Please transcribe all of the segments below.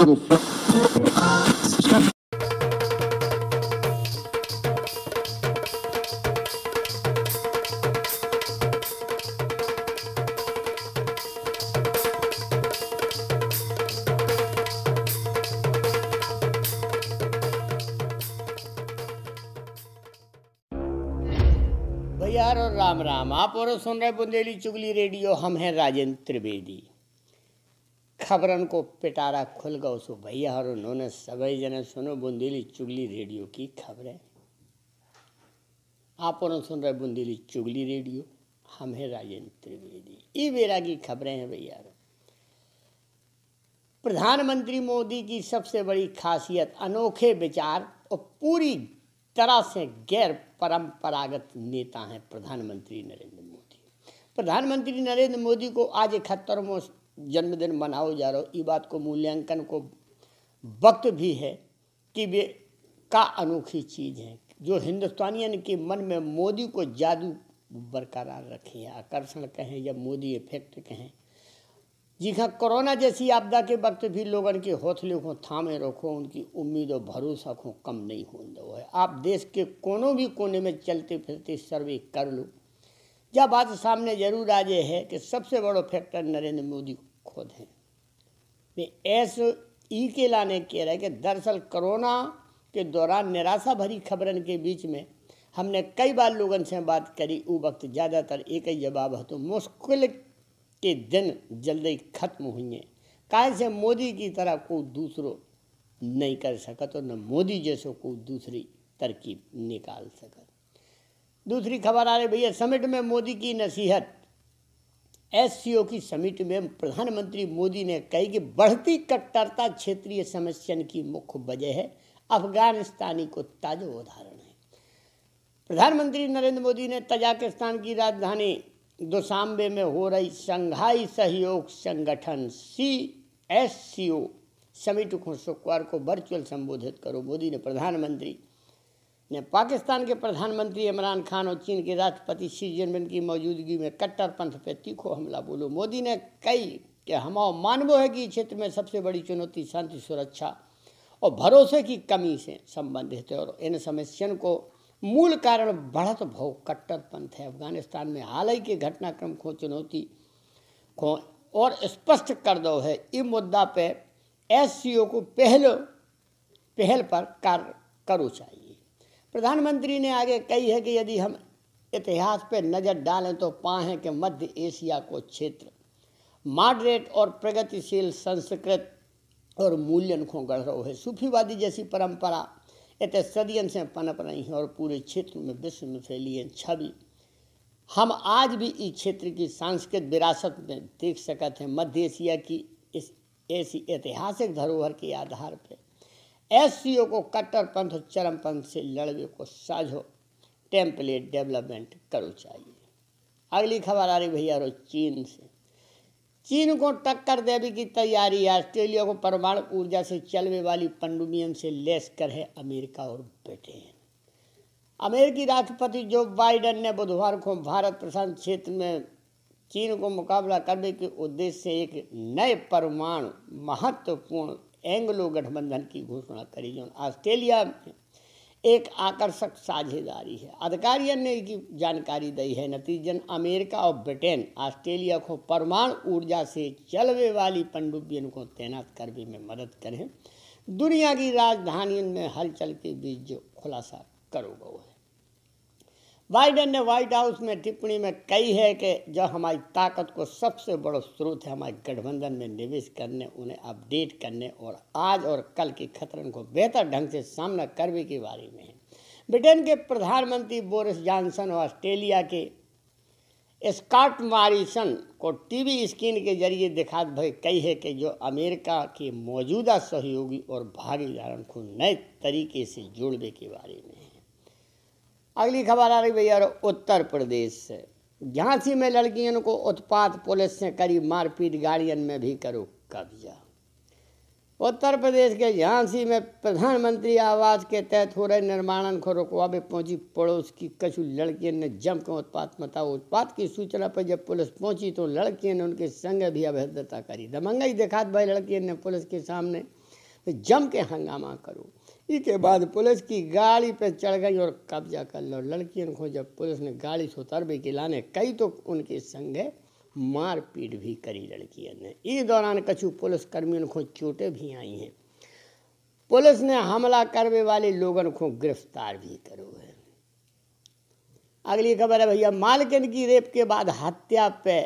भैया और राम राम। आप और सुन रहे बुंदेली चुगली रेडियो। हम हैं राजेंद्र त्रिवेदी। खबरन को पिटारा खुल गो सो भैया और उन्होंने सभी जने सुनो बुंदेली चुगली रेडियो की खबरें। आप और सुन रहे बुंदेली चुगली रेडियो। हम हैं राजेंद्र त्रिवेदी। ये बेरा की खबरें हैं भैया। प्रधानमंत्री मोदी की सबसे बड़ी खासियत अनोखे विचार और पूरी तरह से गैर परंपरागत नेता हैं प्रधानमंत्री नरेंद्र मोदी। प्रधानमंत्री नरेंद्र मोदी को आज 71वां जन्मदिन मनाओ जा रहा हो। ये बात को मूल्यांकन को वक्त भी है कि वे का अनोखी चीज़ है जो हिंदुस्तानियन के मन में मोदी को जादू बरकरार रखे, आकर्षण कहें या मोदी इफेक्ट कहें। जी हाँ, कोरोना जैसी आपदा के वक्त भी लोगों के हौसले को थामे रखो, उनकी उम्मीद और भरोसा को कम नहीं होने दो है। आप देश के कोनो भी कोने में चलते फिरते सर्वे कर लो, जब बात सामने जरूर आ जाए है कि सबसे बड़ो फैक्टर नरेंद्र मोदी खुद हैं। वे ऐसे ई के लाने कह रहे कि दरअसल कोरोना के दौरान निराशा भरी खबरन के बीच में हमने कई बार लोगों से बात करी। वो वक्त ज़्यादातर एक ही जवाब है तो मुश्किल के दिन जल्दी खत्म हुए। काहे से मोदी की तरह कोई दूसरो नहीं कर सका तो न मोदी जैसो कोई दूसरी तरकीब निकाल सका। दूसरी खबर आ रही भैया, समिट में मोदी की नसीहत। एससीओ की समिट में प्रधानमंत्री मोदी ने कही कि बढ़ती कट्टरता क्षेत्रीय समस्या की मुख्य वजह है। अफगानिस्तानी को ताजा उदाहरण है। प्रधानमंत्री नरेंद्र मोदी ने तजाकिस्तान की राजधानी दुशांबे में हो रही शंघाई सहयोग संगठन CSCO समिट को शुक्रवार को वर्चुअल संबोधित करो। मोदी ने प्रधानमंत्री ने पाकिस्तान के प्रधानमंत्री इमरान खान और चीन के राष्ट्रपति शी जिनपिंग की मौजूदगी में कट्टरपंथ पर तीखो हमला बोलो। मोदी ने कही कि हमारा मानवो है कि क्षेत्र में सबसे बड़ी चुनौती शांति, सुरक्षा और भरोसे की कमी से संबंधित है और इन समस्याओं को मूल कारण बढ़त भव कट्टरपंथ है। अफगानिस्तान में हाल ही के घटनाक्रम को चुनौती को और स्पष्ट कर दो है। इस मुद्दा पे SCO को पहल पर कार्य करो चाहिए। प्रधानमंत्री ने आगे कही है कि यदि हम इतिहास पे नज़र डालें तो पाएं कि मध्य एशिया को क्षेत्र मॉडरेट और प्रगतिशील संस्कृत और मूल्यन को गढ़ रहा है। सूफीवादी जैसी परंपरा इतने सदियन से पनप रही हैं और पूरे क्षेत्र में विश्व में फैली है छवि हम आज भी इस क्षेत्र की सांस्कृतिक विरासत में देख सकते हैं। मध्य एशिया की इस ऐसी ऐतिहासिक धरोहर के आधार पर SCO को कट्टरपंथ और चरमपंथ से लड़ने को साझो टेम्पलेट डेवलपमेंट करो चाहिए। अगली खबर आ रही भैया रो चीन से। चीन को टक्कर देने की तैयारी। ऑस्ट्रेलिया को परमाणु ऊर्जा से चलने वाली पनडुब्बियों से लैस कर है अमेरिका और ब्रिटेन। अमेरिकी राष्ट्रपति जो बाइडेन ने बुधवार को भारत प्रशांत क्षेत्र में चीन को मुकाबला करने के उद्देश्य से एक नए परमाणु महत्वपूर्ण एंग्लो गठबंधन की घोषणा करी जो ऑस्ट्रेलिया में एक आकर्षक साझेदारी है। अधिकारियों ने की जानकारी दी है। नतीजन अमेरिका और ब्रिटेन ऑस्ट्रेलिया को परमाणु ऊर्जा से चलने वाली पनडुब्बियों को तैनात करने में मदद करें। दुनिया की राजधानियों में हलचल के बीच जो खुलासा करोगे है। बाइडेन ने व्हाइट हाउस में टिप्पणी में कही है कि जो हमारी ताकत को सबसे बड़ा स्रोत है हमारे गठबंधन में निवेश करने, उन्हें अपडेट करने और आज और कल के खतरों को बेहतर ढंग से सामना करने के बारे में है। ब्रिटेन के प्रधानमंत्री बोरिस जॉनसन और ऑस्ट्रेलिया के स्कॉट मॉरिसन को टीवी स्क्रीन के जरिए दिखा भाई कही है कि जो अमेरिका के मौजूदा सहयोगी और भागीदारों को नए तरीके से जोड़ने के बारे में है। अगली खबर आ रही भैया उत्तर प्रदेश से। झांसी में लड़कियों को उत्पात, पुलिस से करी मारपीट, गाड़ियों में भी करो कब्जा। उत्तर प्रदेश के झांसी में प्रधानमंत्री आवास के तहत हो रहे निर्माण को रुकवावे पहुंची पड़ोस की कछु लड़कियों ने जमकर उत्पात मचाया। उत्पात की सूचना पर जब पुलिस पहुंची तो लड़कियों ने उनके संग भी अभद्रता करी। दमंगई दिखात भाई लड़कियों ने पुलिस के सामने जम के हंगामा करो। इसके बाद पुलिस की गाड़ी पे चढ़ गई और कब्जा कर लो। लड़कियों को जब पुलिस ने गाड़ी से उतरवे के लाने कई तो उनके संगे मारपीट भी करी लड़कियों ने। इस दौरान कछु पुलिस कर्मियों को चोटें भी आई हैं। पुलिस ने हमला करने वाले लोगों को गिरफ्तार भी करो है। अगली खबर है भैया, मालकिन की रेप के बाद हत्या पे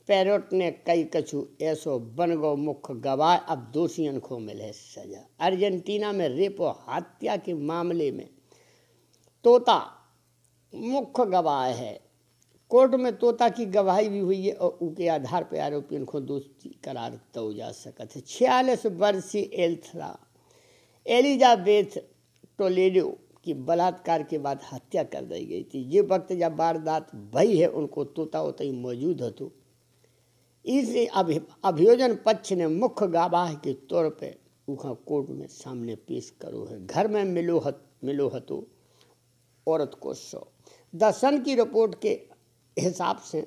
पैरोट ने कई कछु ऐसो बन गो मुख्य गवाह, अब दोषियों को मिले सजा। अर्जेंटीना में रेप और हत्या के मामले में तोता मुख्य गवाह है। कोर्ट में तोता की गवाही भी हुई है और उसके आधार पर आरोपियों को दोषी करार दो जा सकत है। 46 वर्षीय एलिजाबेथ टोलेडो की बलात्कार के बाद हत्या कर दी गई थी। ये वक्त जब वारदात भई है उनको तोता उतई मौजूद हो। इस अभियोजन पक्ष ने मुख्य गवाह के तौर पे उखा कोर्ट में सामने पेश करो है। घर में मिलो हतो औरत को 100। द सन की रिपोर्ट के हिसाब से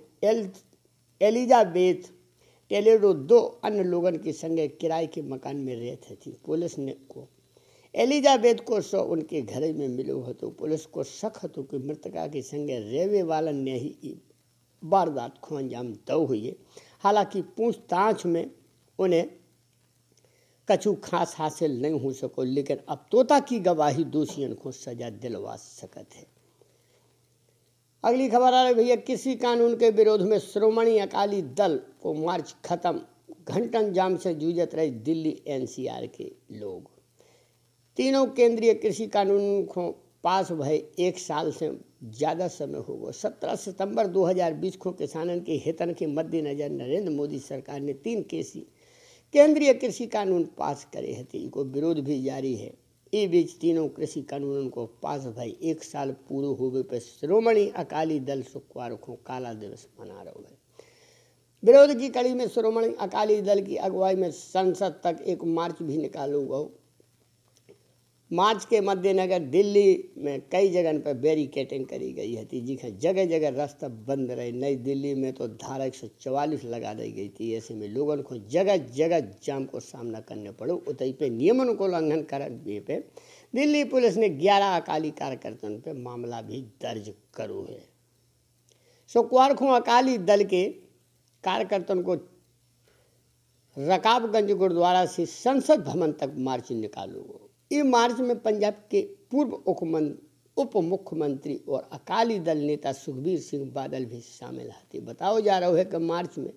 एलिजाबेथ टेलेडो 2 अन्य लोगों के संगे किराए के मकान में रहती थी। पुलिस ने को एलिजाबेथ को 100 उनके घर में मिलो हतो। पुलिस को शक हतो कि मृतका के संगे रेवे वालन ने ही वारदात को अंजाम दो हुई है। हालांकि पूछताछ में उन्हें कछु खास हासिल नहीं हो सको, लेकिन अब तोता की गवाही दोषियों को सजा दिलवा सकत है। अगली खबर आ रही भैया, कृषि कानून के विरोध में श्रोमणी अकाली दल को मार्च खत्म, घंटन जाम से जूझत रहे दिल्ली एनसीआर के लोग। तीनों केंद्रीय कृषि कानून को पास भय 1 साल से ज़्यादा समय हो गया। 17 सितंबर 2020 को किसानों के हितन के मद्देनजर नरेंद्र मोदी सरकार ने 3 केंद्रीय कृषि कानून पास करे हैं। इनको विरोध भी जारी है। इस बीच तीनों कृषि कानूनों को पास भई 1 साल पूरे होने पर श्रोमणी अकाली दल शुक्रवार को काला दिवस मना रहा है। विरोध की कड़ी में श्रोमणी अकाली दल की अगुवाई में संसद तक एक मार्च भी निकालूंगा। मार्च के मद्देनजर दिल्ली में कई जगह पर बैरिकेडिंग करी गई है। जी हाँ, जगह जगह रास्ता बंद रहे। नई दिल्ली में तो धारा 144 लगा दी गई थी। ऐसे में लोगों को जगह जगह जाम को सामना करने पड़ो। उतई पे नियमों को उल्लंघन करने पे दिल्ली पुलिस ने 11 अकाली कार्यकर्ताओं पे मामला भी दर्ज करो है। शुक्रवार को अकाली दल के कार्यकर्ताओं को रकाबगंज गुरुद्वारा से संसद भवन तक मार्च निकालो। इस मार्च में पंजाब के पूर्व उप मुख्यमंत्री और अकाली दल नेता सुखबीर सिंह बादल भी शामिल थे। बताओ जा रहा है कि मार्च में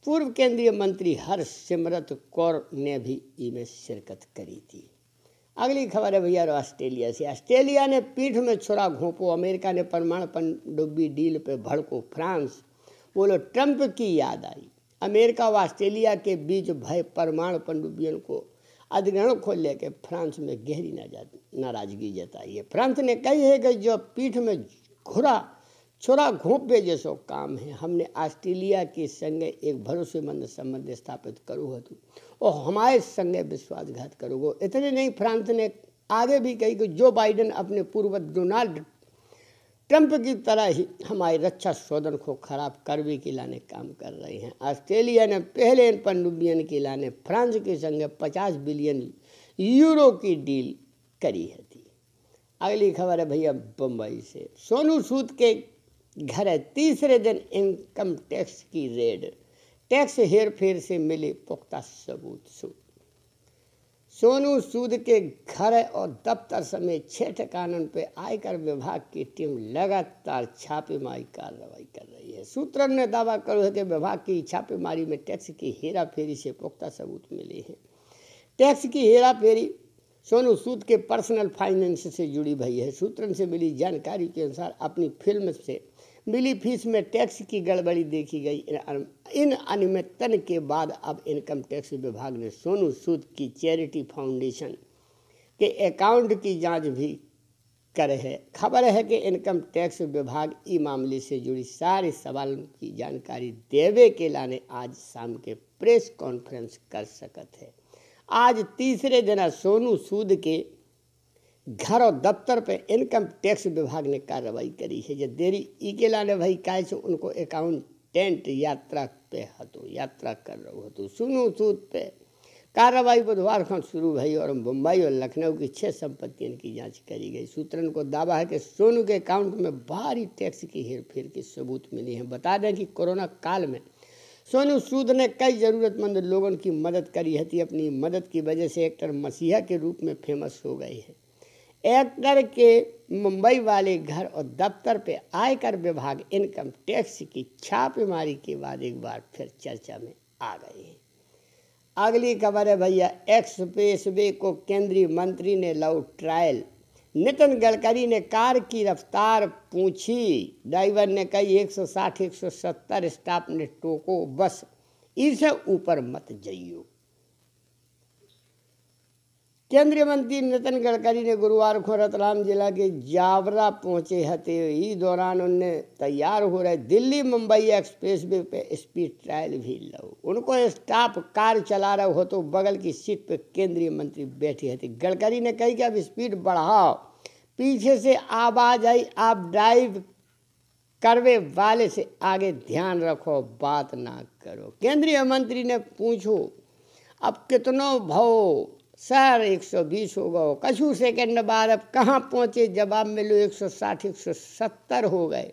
पूर्व केंद्रीय मंत्री हरसिमरत कौर ने भी इसमें शिरकत करी थी। अगली खबर है भैया ऑस्ट्रेलिया से। ऑस्ट्रेलिया ने पीठ में छुरा घोंपो, अमेरिका ने परमाणु पनडुब्बी डील पे भड़को, फ्रांस बोलो ट्रंप की याद आई। अमेरिका व ऑस्ट्रेलिया के बीच भय परमाणु पनडुब्बियों को अधिग्रहण को लेकर फ्रांस में गहरी नाराजगी जताई है। फ्रांस ने कही है कि जो पीठ में छुरा घोंपे जैसो काम है, हमने ऑस्ट्रेलिया के संगे एक भरोसेमंद संबंध स्थापित करो है और हमारे संगे विश्वासघात करोगे। इतने नहीं, फ्रांस ने आगे भी कही कि जो बाइडेन अपने पूर्व डोनाल्ड ट्रंप की तरह ही हमारी रक्षा सौदन को खराब करने के लाने काम कर रहे हैं। ऑस्ट्रेलिया ने पहले इन पनडुब्बियों के लाने फ्रांस के संगे 50 बिलियन यूरो की डील करी है थी। अगली खबर है भैया बम्बई से। सोनू सूद के घर है तीसरे दिन इनकम टैक्स की रेड, टैक्स हेरफेर से मिले पुख्ता सबूत। सोनू सूद के घर और दफ्तर समेत 6 ठिकानों पर आयकर विभाग की टीम लगातार छापेमारी कार्रवाई कर रही है। सूत्रों ने दावा करो है कि विभाग की छापेमारी में टैक्स की हेराफेरी से पुख्ता सबूत मिले हैं। टैक्स की हेराफेरी सोनू सूद के पर्सनल फाइनेंस से जुड़ी भई है। सूत्रों से मिली जानकारी के अनुसार अपनी फिल्म से मिली फीस में टैक्स की गड़बड़ी देखी गई। इन अनियमितता के बाद अब इनकम टैक्स विभाग ने सोनू सूद की चैरिटी फाउंडेशन के अकाउंट की जांच भी करे है। खबर है कि इनकम टैक्स विभाग इस मामले से जुड़ी सारे सवालों की जानकारी देवे के लाने आज शाम के प्रेस कॉन्फ्रेंस कर सकत है। आज तीसरे दिन सोनू सूद के घर और दफ्तर पे इनकम टैक्स विभाग ने कार्रवाई करी है। जो देरी ई के लाने भाई काय से उनको अकाउंटेंट यात्रा पे हतो यात्रा कर रहे हो तो सोनू सूद पे कार्रवाई बुधवार को शुरू भई और मुंबई और लखनऊ की 6 संपत्तियों की जांच करी गई। सूत्रन को दावा है कि सोनू के अकाउंट में भारी टैक्स की हेरफेर की सबूत मिली है। बता दें कि कोरोना काल में सोनू सूद ने कई जरूरतमंद लोगों की मदद करी थी। अपनी मदद की वजह से एक्टर मसीहा के रूप में फेमस हो गए हैं। एक्टर के मुंबई वाले घर और दफ्तर पे आयकर विभाग इनकम टैक्स की छापेमारी के बाद एक बार फिर चर्चा में आ गए हैं। अगली खबर है भैया, एक्सप्रेसवे को केंद्रीय मंत्री ने लव ट्रायल। नितिन गडकरी ने कार की रफ्तार पूछी, ड्राइवर ने कही 160-170, स्टाफ ने टोको बस इससे ऊपर मत जाइयो। केंद्रीय मंत्री नितिन गडकरी ने गुरुवार को रतलाम जिला के जावरा पहुंचे हते। इस दौरान उनने तैयार हो रहे दिल्ली मुंबई एक्सप्रेसवे पे स्पीड ट्रायल भी लो। उनको स्टाफ कार चला रहे हो तो बगल की सीट पे केंद्रीय मंत्री बैठे हते। गडकरी ने कही कि अब स्पीड बढ़ाओ, पीछे से आवाज आई, आप ड्राइव करवे वाले से आगे ध्यान रखो, बात ना करो। केंद्रीय मंत्री ने पूछो अब कितनो भाव सर, 120 हो गए। कछु सेकंड बाद अब कहाँ पहुँचे, जवाब मिलो 160-170 हो गए।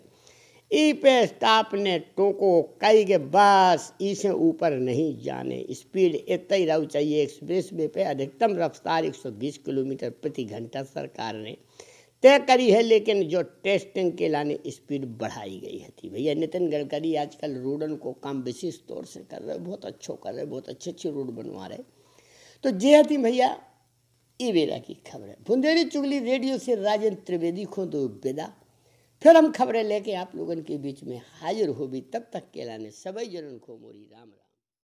ई पे स्टाफ ने टोको, कई के बस इसे ऊपर नहीं जाने, स्पीड इतना ही रहना चाहिए। एक्सप्रेसवे पे अधिकतम रफ्तार 120 किलोमीटर प्रति घंटा सरकार ने तय करी है, लेकिन जो टेस्टिंग के लाने स्पीड बढ़ाई गई है थी। भैया नितिन गडकरी आजकल रोडन को काम विशेष तौर से कर रहे, बहुत अच्छो कर रहे, बहुत अच्छे रोड बनवा रहे। तो जे थी भैया ई बेरा की खबर है। बुंदेली चुगली रेडियो से राजेंद्र त्रिवेदी को दो विदा। फिर हम खबरें लेके आप लोगों के बीच में हाजिर हो भी, तब तक के लाने सभी जनन को मोरी राम राम।